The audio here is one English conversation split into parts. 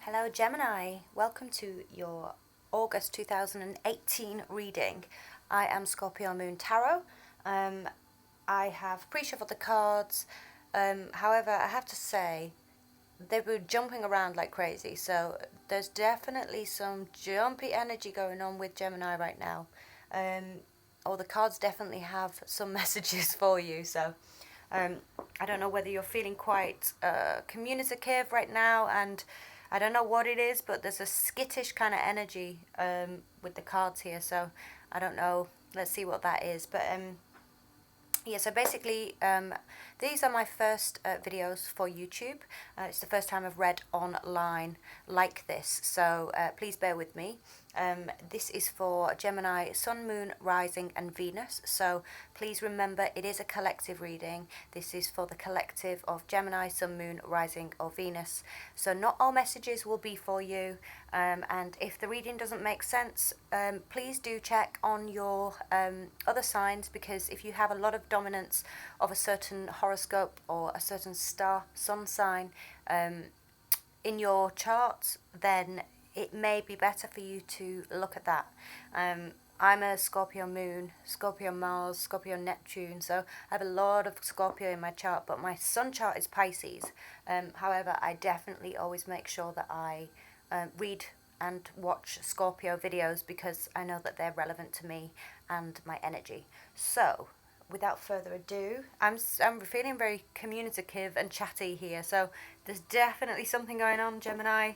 Hello Gemini, welcome to your August 2018 reading. I am Scorpio Moon Tarot. I have pre-shuffled the cards. However, I have to say they were jumping around like crazy, so there's definitely some jumpy energy going on with Gemini right now. Or the cards definitely have some messages for you, so I don't know whether you're feeling quite communicative right now, and I don't know what it is, but there's a skittish kind of energy with the cards here, so I don't know. Let's see what that is. But yeah, so basically these are my first videos for YouTube. It's the first time I've read online like this, so please bear with me. This is for Gemini, Sun, Moon, Rising and Venus, so please remember it is a collective reading. This is for the collective of Gemini, Sun, Moon, Rising or Venus, so not all messages will be for you, and if the reading doesn't make sense, please do check on your other signs, because if you have a lot of dominance of a certain horoscope or a certain star, sun sign in your chart, then it may be better for you to look at that. I'm a Scorpio Moon, Scorpio Mars, Scorpio Neptune, so I have a lot of Scorpio in my chart, but my sun chart is Pisces. However, I definitely always make sure that I read and watch Scorpio videos, because I know that they're relevant to me and my energy. So without further ado, I'm feeling very communicative and chatty here, so there's definitely something going on, Gemini.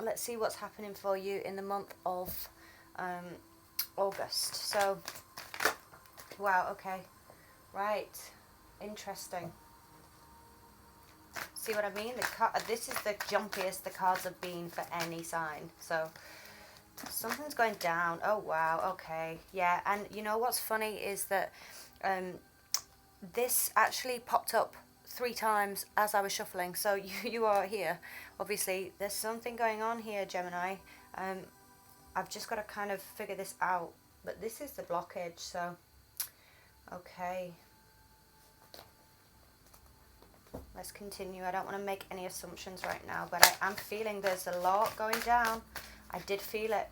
Let's see what's happening for you in the month of August. So, wow, okay, right, interesting. See what I mean? This is the jumpiest the cards have been for any sign, so something's going down. Oh wow, okay, yeah. And you know what's funny is that this actually popped up 3 times as I was shuffling, so you are here. Obviously there's something going on here, Gemini. I've just got to kind of figure this out, but this is the blockage, so okay, let's continue. I don't want to make any assumptions right now, but I am feeling there's a lot going down. I did feel it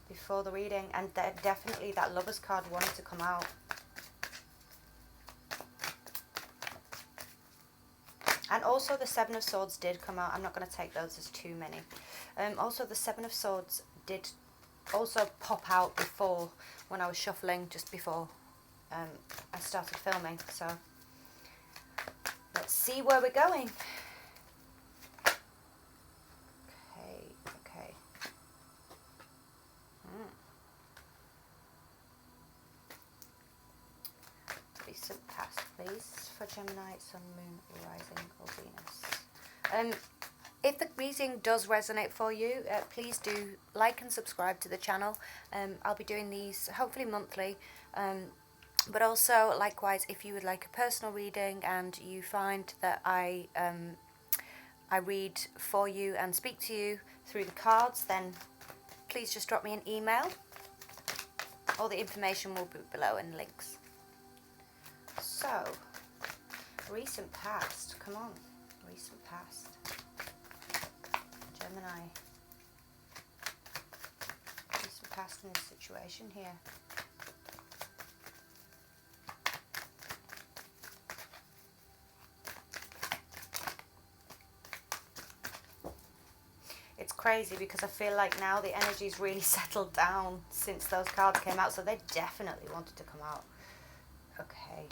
before the reading, and definitely that Lovers card wanted to come out. And also the Seven of Swords did come out. I'm not going to take those as too many. Also the Seven of Swords did also pop out before, when I was shuffling, just before I started filming. So let's see where we're going. Okay. Recent past, please, for Gemini, Sun, Moon, Rising or Venus. If the reading does resonate for you, please do like and subscribe to the channel. I'll be doing these hopefully monthly, but also likewise, if you would like a personal reading and you find that I read for you and speak to you through the cards, then please just drop me an email. All the information will be below in links. So, recent past, come on, recent past. Gemini. Recent past in this situation here. It's crazy because I feel like now the energy's really settled down since those cards came out, so they definitely wanted to come out. Okay.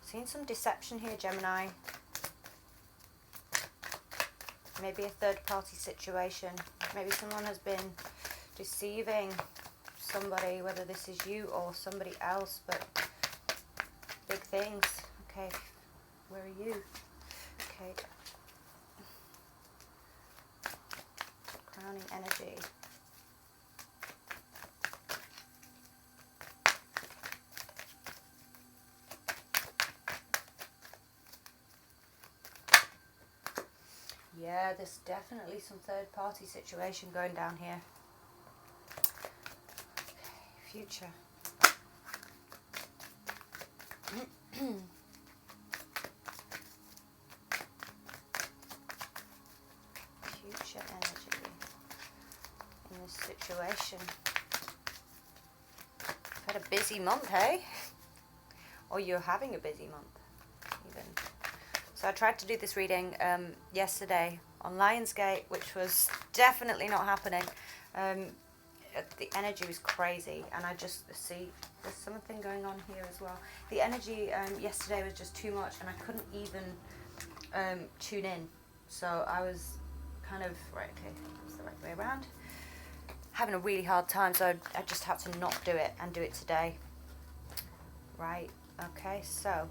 Seeing some deception here, Gemini. Maybe a third-party situation. Maybe someone has been deceiving somebody, whether this is you or somebody else, but big things. Okay, where are you? Okay. Crowning energy. Yeah, there's definitely some third-party situation going down here. Okay, future. situation. You've had a busy month, hey? Or you're having a busy month, even. So I tried to do this reading yesterday on Lionsgate, which was definitely not happening. The energy was crazy, and I just see there's something going on here as well. The energy yesterday was just too much, and I couldn't even tune in. So I was kind of, right, okay, it's the right way around. Having a really hard time, so I just had to not do it and do it today. Right, okay, so.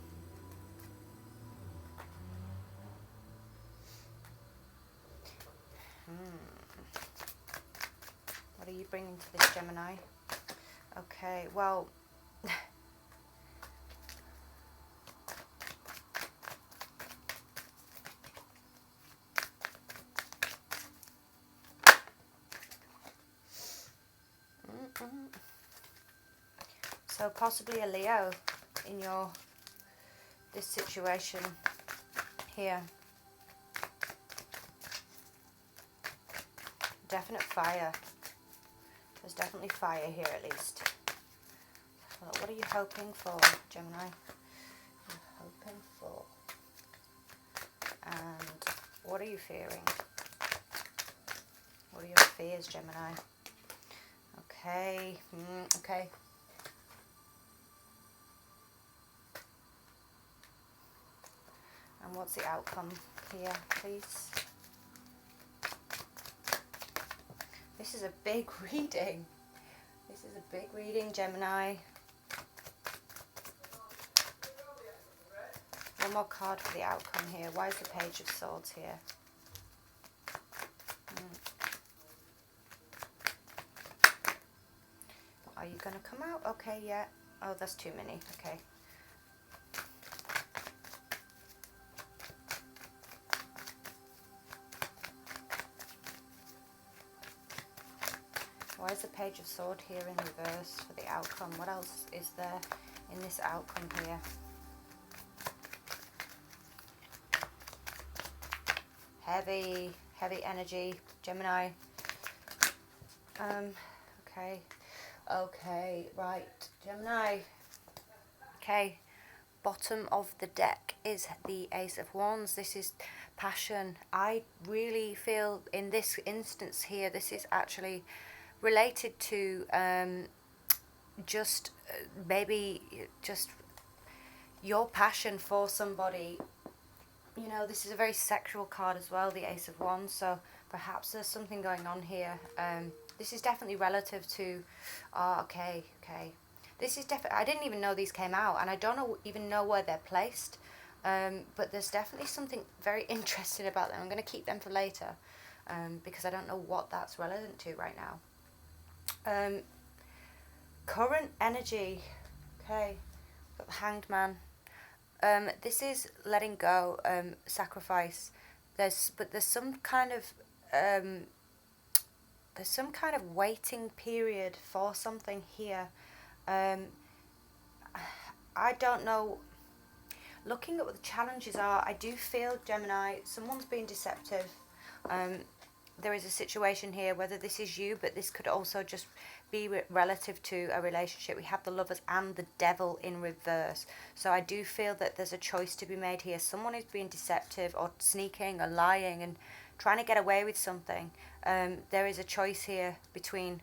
What are you bringing to this, Gemini? Okay, well. So possibly a Leo in this situation here. Definite fire. There's definitely fire here at least. Well, what are you hoping for, Gemini? You're hoping for. And what are you fearing? What are your fears, Gemini? Okay. Okay. And what's the outcome here, please? This is a big reading. This is a big reading, Gemini. One more card for the outcome here. Why is the Page of Swords here? Are you going to come out? Okay, yeah. Oh, that's too many. Okay. Why is the Page of Swords here in reverse for the outcome? What else is there in this outcome here? Heavy energy, Gemini. Okay, right, Gemini. Okay, bottom of the deck is the Ace of Wands. This is passion. I really feel in this instance here, this is actually related to maybe just your passion for somebody. You know, this is a very sexual card as well, the Ace of Wands, so perhaps there's something going on here. This is definitely relative to, okay. This is definitely, I didn't even know these came out, and I don't even know where they're placed, but there's definitely something very interesting about them. I'm going to keep them for later, because I don't know what that's relevant to right now. Current energy, okay, got the Hanged Man. This is letting go, sacrifice. There's some kind of waiting period for something here. I don't know. Looking at what the challenges are, I do feel, Gemini, someone's being deceptive. There is a situation here, whether this is you, but this could also just be relative to a relationship. We have the Lovers and the Devil in reverse. So I do feel that there's a choice to be made here. Someone is being deceptive or sneaking or lying and trying to get away with something. There is a choice here between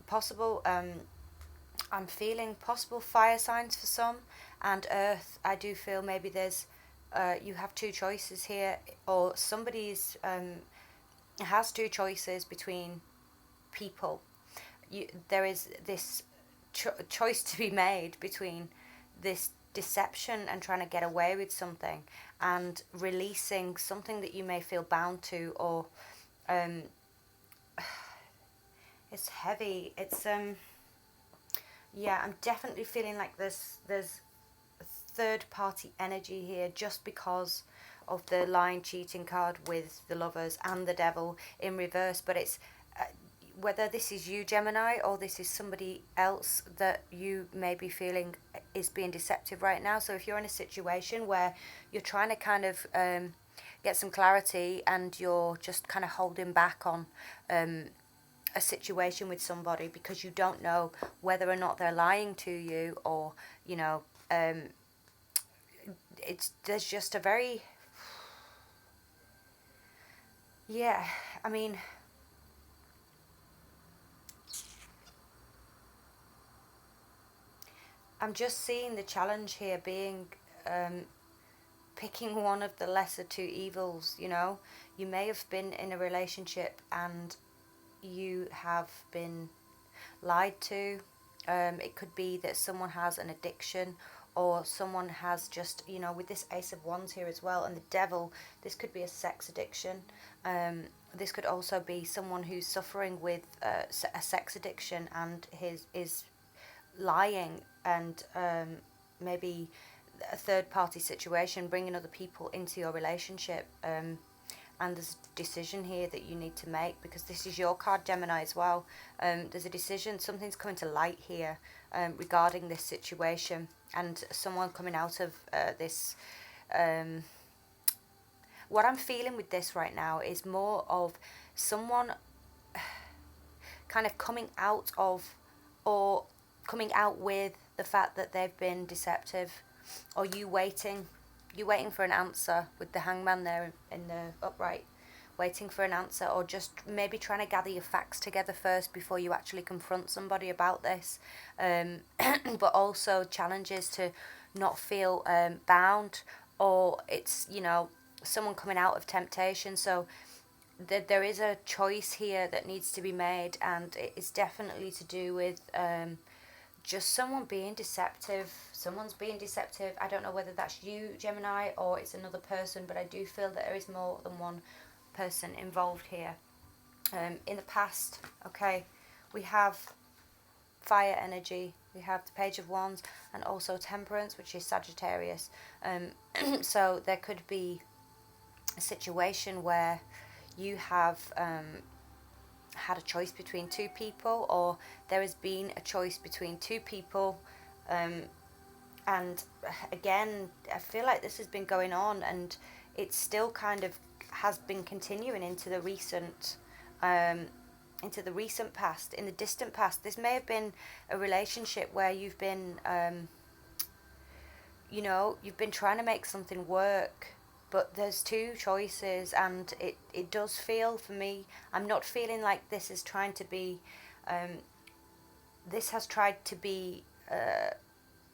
possible, I'm feeling possible fire signs for some, and earth. I do feel maybe there's, you have two choices here, or somebody's has two choices between people. There is this choice to be made between this deception and trying to get away with something and releasing something that you may feel bound to, or it's heavy. It's yeah, I'm definitely feeling like there's third party energy here, just because of the lying, cheating card with the Lovers and the Devil in reverse. But it's whether this is you, Gemini, or this is somebody else that you may be feeling is being deceptive right now. So if you're in a situation where you're trying to kind of get some clarity and you're just kind of holding back on a situation with somebody because you don't know whether or not they're lying to you, or there's just a very, yeah, I mean, I'm just seeing the challenge here being picking one of the lesser two evils. You may have been in a relationship and you have been lied to. It could be that someone has an addiction, or someone has just, with this Ace of Wands here as well, and the Devil, this could be a sex addiction. This could also be someone who's suffering with a sex addiction and is lying, and maybe a third party situation, bringing other people into your relationship. And there's a decision here that you need to make, because this is your card, Gemini, as well. There's a decision, something's coming to light here regarding this situation, and someone coming out of this. What I'm feeling with this right now is more of someone kind of coming out of, or coming out with the fact that they've been deceptive, or you waiting for an answer with the Hangman there in the upright, waiting for an answer, or just maybe trying to gather your facts together first before you actually confront somebody about this. But also challenges to not feel bound, or it's, someone coming out of temptation. So there is a choice here that needs to be made, and it is definitely to do with just someone being deceptive. Someone's being deceptive. I don't know whether that's you, Gemini, or it's another person, but I do feel that there is more than one person involved here. In the past, okay, we have fire energy, we have the Page of Wands, and also Temperance, which is Sagittarius. So there could be a situation where you have had a choice between two people, or there has been a choice between two people, and again, I feel like this has been going on, and it still kind of has been continuing into the recent past, in the distant past. This may have been a relationship where you've been you've been trying to make something work, but there's two choices, and it does feel, for me, I'm not feeling like this is trying to be, this has tried to be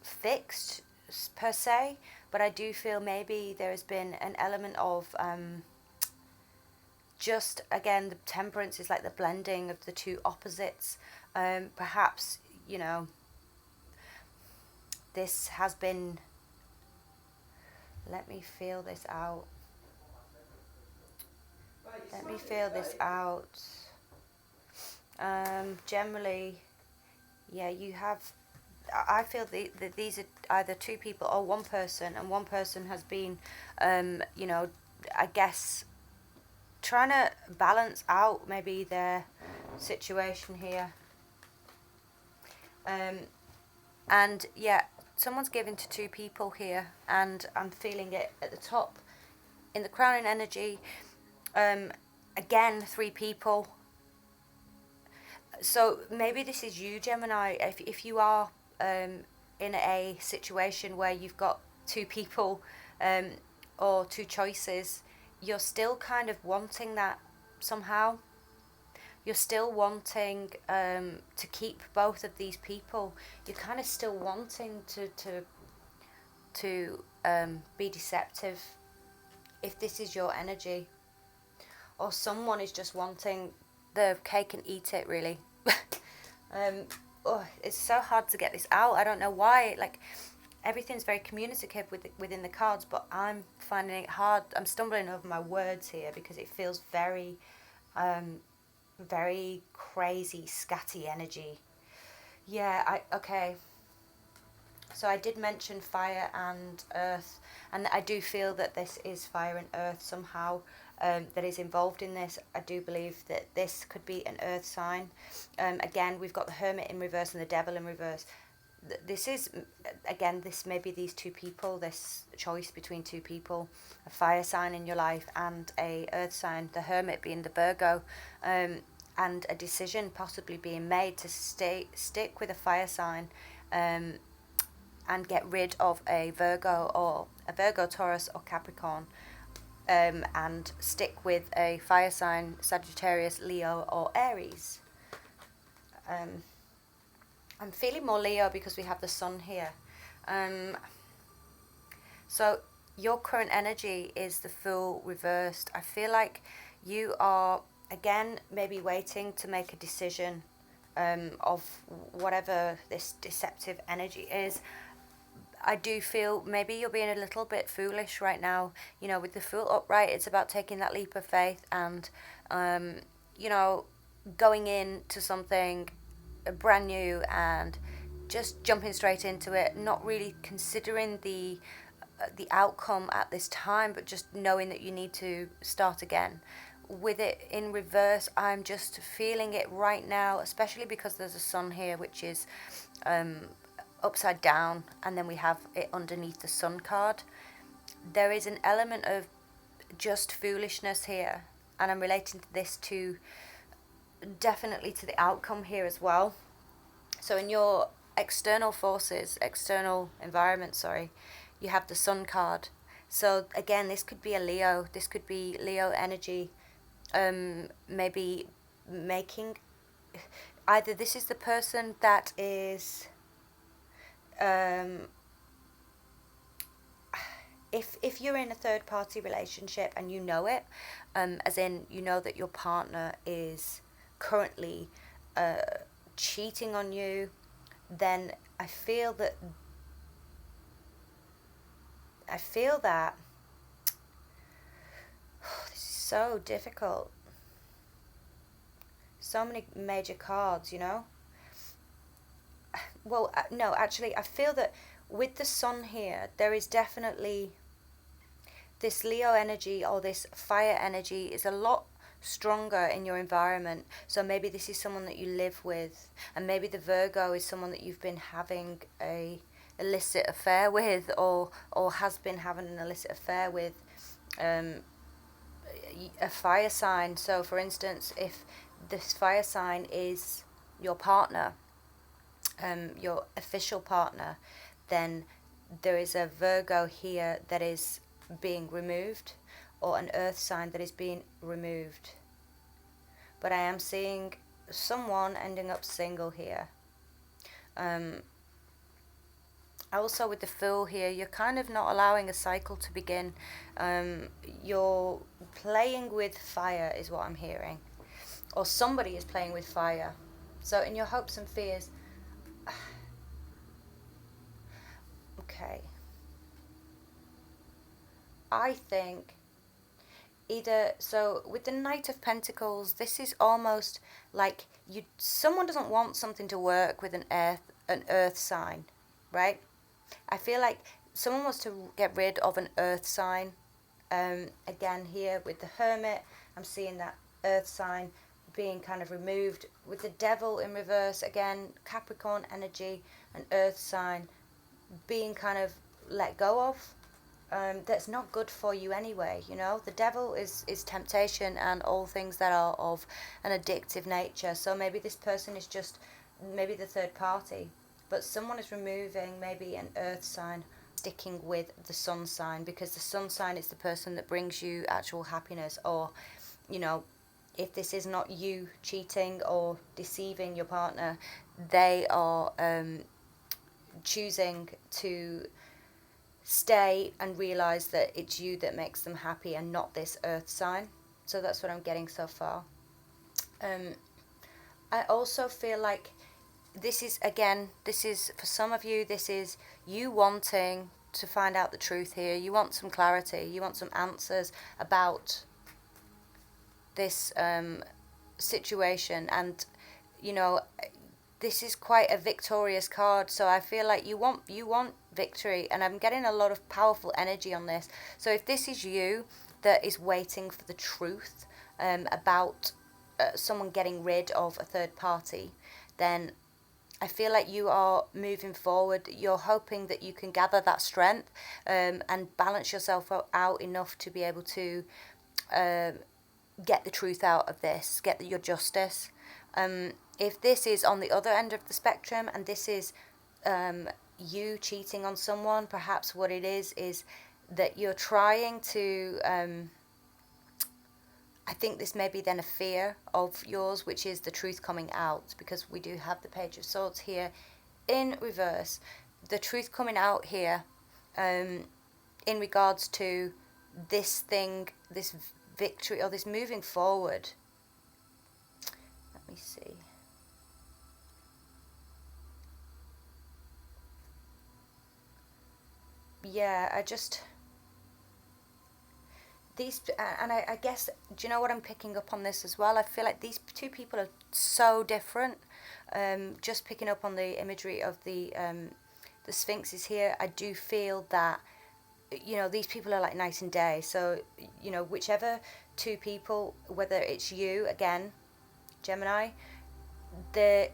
fixed per se, but I do feel maybe there has been an element of just, again, the Temperance is like the blending of the two opposites. Perhaps, this has been, let me feel this out. Let me feel this out. Generally, yeah, you have, I feel that these are either two people or one person, and one person has been, I guess, trying to balance out maybe their situation here. And yeah, someone's given to two people here, and I'm feeling it at the top in the crowning energy. Again, three people. So maybe this is you, Gemini. If you are in a situation where you've got two people or two choices, you're still kind of wanting that somehow. You're still wanting to keep both of these people. You're kind of still wanting to be deceptive, if this is your energy. Or someone is just wanting the cake and eat it, really. It's so hard to get this out. I don't know why. Like, everything's very communicative within the cards, but I'm finding it hard. I'm stumbling over my words here because it feels very, very crazy, scatty energy. Yeah, okay. So I did mention fire and earth, and I do feel that this is fire and earth somehow that is involved in this. I do believe that this could be an earth sign. Again, we've got the Hermit in reverse and the Devil in reverse. This is, again, this may be these two people, this choice between two people, a fire sign in your life and a earth sign, the Hermit being the Virgo. and a decision possibly being made to stick with a fire sign, and get rid of a Virgo, Taurus, or Capricorn, and stick with a fire sign, Sagittarius, Leo, or Aries. I'm feeling more Leo because we have the sun here. So your current energy is the Fool reversed. I feel like you are, again, maybe waiting to make a decision of whatever this deceptive energy is. I do feel maybe you're being a little bit foolish right now. You know, with the Fool upright, it's about taking that leap of faith and, you know, going into something brand new and just jumping straight into it, not really considering the outcome at this time, but just knowing that you need to start again. With it in reverse, I'm just feeling it right now, especially because there's a sun here, which is upside down, and then we have it underneath the sun card. There is an element of just foolishness here, and I'm relating this to definitely to the outcome here as well. So in your external forces, external environment, you have the sun card. So again, this could be a Leo, this could be Leo energy, maybe making, either this is the person that is, if you're in a third party relationship and you know it, as in you know that your partner is currently cheating on you, then I feel that this is so difficult. So many major cards, you know. Well, no, actually, I feel that with the sun here, there is definitely this Leo energy, or this fire energy is a lot stronger in your environment. So maybe this is someone that you live with, and maybe the Virgo is someone that you've been having a illicit affair with, or has been having an illicit affair with, a fire sign. So for instance, if this fire sign is your partner, your official partner, then there is a Virgo here that is being removed, or an earth sign that is being removed. But I am seeing someone ending up single here. Also with the Fool here, you're kind of not allowing a cycle to begin. You're playing with fire is what I'm hearing. Or somebody is playing with fire. So in your hopes and fears, okay, I think either, so with the Knight of Pentacles, this is almost like someone doesn't want something to work with an earth sign, right? I feel like someone wants to get rid of an earth sign. Again, here with the Hermit, I'm seeing that earth sign being kind of removed. With the Devil in reverse, again, Capricorn energy, an earth sign being kind of let go of. That's not good for you anyway, you know. The Devil is temptation and all things that are of an addictive nature. So maybe this person is just maybe the third party, but someone is removing maybe an earth sign, sticking with the sun sign, because the sun sign is the person that brings you actual happiness. Or, you know, if this is not you cheating or deceiving your partner, they are choosing to stay and realize that it's you that makes them happy and not this earth sign. So that's what I'm getting so far. I also feel like this is for some of you, this is you wanting to find out the truth here. You want some clarity, you want some answers about this situation, and you know, this is quite a victorious card. So I feel like you want victory, and I'm getting a lot of powerful energy on this. So if this is you that is waiting for the truth about someone getting rid of a third party, then I feel like you are moving forward. You're hoping that you can gather that strength and balance yourself out enough to be able to get the truth out of this, get your justice. If this is on the other end of the spectrum and this is you cheating on someone, perhaps what it is that you're trying to, I think this may be then a fear of yours, which is the truth coming out, because we do have the Page of Swords here in reverse. The truth coming out here in regards to this thing, this victory, or this moving forward. Let me see. Yeah, these, and I guess, do you know what I'm picking up on this as well? I feel like these two people are so different. Just picking up on the imagery of the Sphinxes here, I do feel that, you know, these people are like night and day. So, you know, whichever two people, whether it's you, again, Gemini, the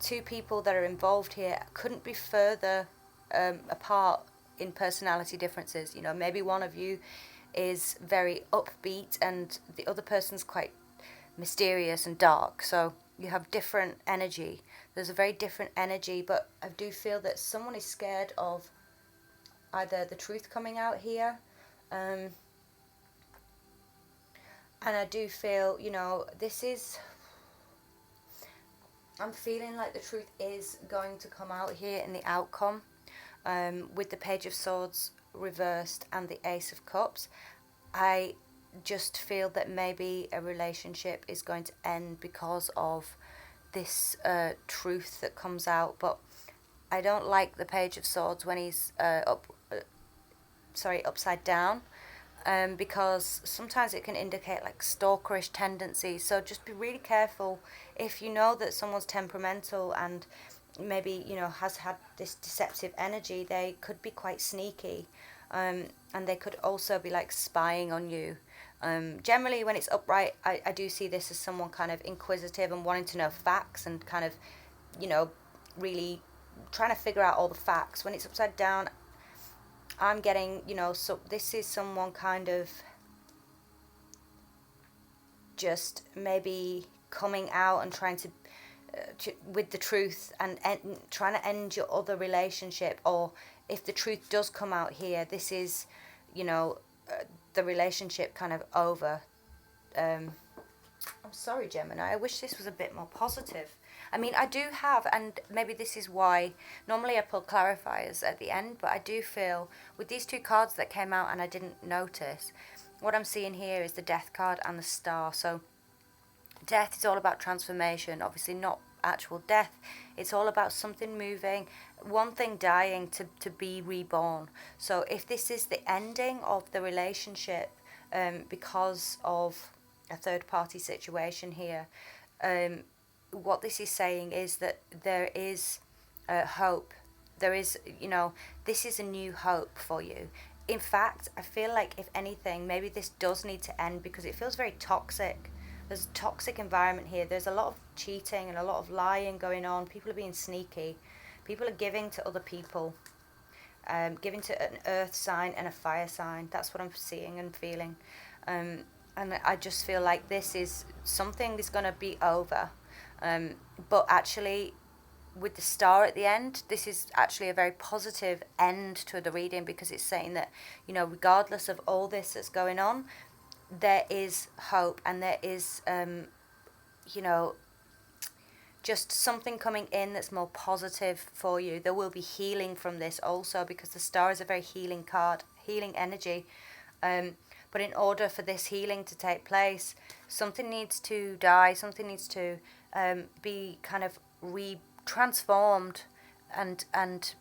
two people that are involved here couldn't be further apart in personality differences. You know, maybe one of you is very upbeat and the other person's quite mysterious and dark. So you have different energy. There's a very different energy, but I do feel that someone is scared of either the truth coming out here, and I do feel, you know, I'm feeling like the truth is going to come out here in the outcome, with the Page of Swords reversed and the Ace of Cups. I just feel that maybe a relationship is going to end because of this truth that comes out, but I don't like the Page of Swords when he's upside down, because sometimes it can indicate like stalkerish tendencies. So just be really careful if you know that someone's temperamental and maybe, you know, has had this deceptive energy. They could be quite sneaky, and they could also be like spying on you. Generally, when it's upright, I do see this as someone kind of inquisitive and wanting to know facts and kind of, you know, really trying to figure out all the facts. When it's upside down, I'm getting, you know, so this is someone kind of just maybe coming out and trying to with the truth and trying to end your other relationship. Or if the truth does come out here, this is, you know, the relationship kind of over. I'm sorry, Gemini, I wish this was a bit more positive. I mean, I do have, and maybe this is why, normally I pull clarifiers at the end, but I do feel with these two cards that came out and I didn't notice, what I'm seeing here is the Death card and the Star. So death is all about transformation, obviously not actual death. It's all about something moving, one thing dying to be reborn. So if this is the ending of the relationship because of a third party situation here, what this is saying is that there is hope. There is, you know, this is a new hope for you. In fact, I feel like if anything, maybe this does need to end because it feels very toxic. There's a toxic environment here. There's a lot of cheating and a lot of lying going on. People are being sneaky. People are giving to other people. Giving to an earth sign and a fire sign. That's what I'm seeing and feeling. And I just feel like this is something that's going to be over. But actually, with the Star at the end, this is actually a very positive end to the reading, because it's saying that, you know, regardless of all this that's going on, there is hope, and there is, you know, just something coming in that's more positive for you. There will be healing from this also, because the Star is a very healing card, healing energy. But in order for this healing to take place, something needs to die, something needs to be kind of transformed and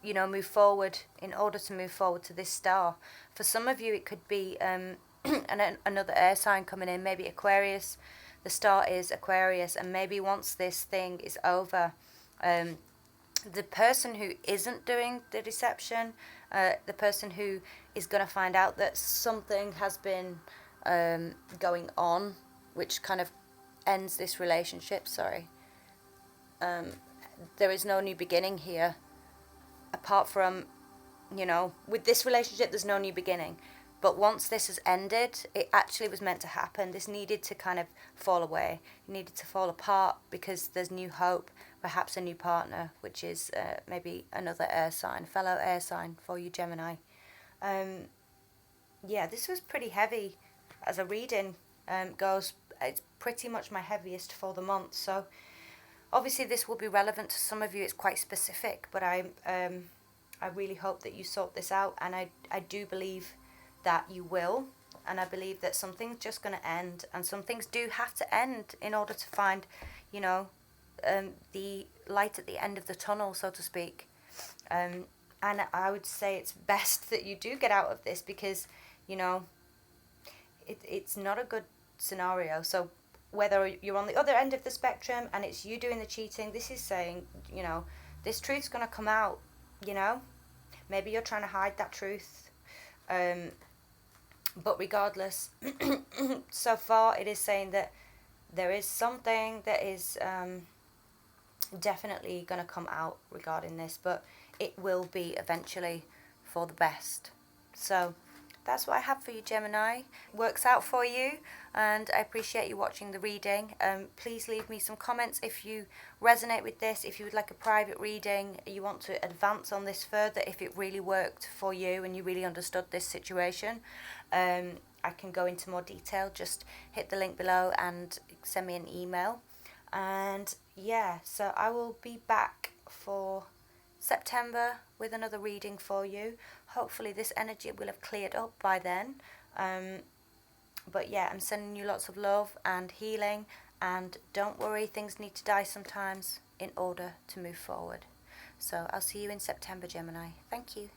you know, move forward in order to move forward to this Star. For some of you, it could be another air sign coming in, maybe Aquarius. The Star is Aquarius, and maybe once this thing is over, the person who isn't doing the deception, the person who is going to find out that something has been going on, which kind of ends this relationship, there is no new beginning here, apart from, you know, with this relationship, there's no new beginning. But once this has ended, it actually was meant to happen. This needed to kind of fall away. It needed to fall apart because there's new hope, perhaps a new partner, which is maybe another air sign, fellow air sign for you, Gemini. Yeah, this was pretty heavy as a reading goes. It's pretty much my heaviest for the month. So obviously this will be relevant to some of you. It's quite specific, but I really hope that you sort this out, and I do believe that you will, and I believe that something's just going to end, and some things do have to end in order to find, you know, the light at the end of the tunnel, so to speak. And I would say it's best that you do get out of this, because, you know, it's not a good scenario. So whether you're on the other end of the spectrum and it's you doing the cheating, this is saying, you know, this truth's going to come out, you know. Maybe you're trying to hide that truth. But regardless, so far it is saying that there is something that is definitely going to come out regarding this, but it will be eventually for the best. So that's what I have for you, Gemini. Works out for you, and I appreciate you watching the reading. Please leave me some comments if you resonate with this, if you would like a private reading, you want to advance on this further, if it really worked for you and you really understood this situation. I can go into more detail. Just hit the link below and send me an email. And yeah, so I will be back for September with another reading for you. Hopefully this energy will have cleared up by then. But yeah, I'm sending you lots of love and healing, and don't worry, things need to die sometimes in order to move forward. So I'll see you in September, Gemini. Thank you.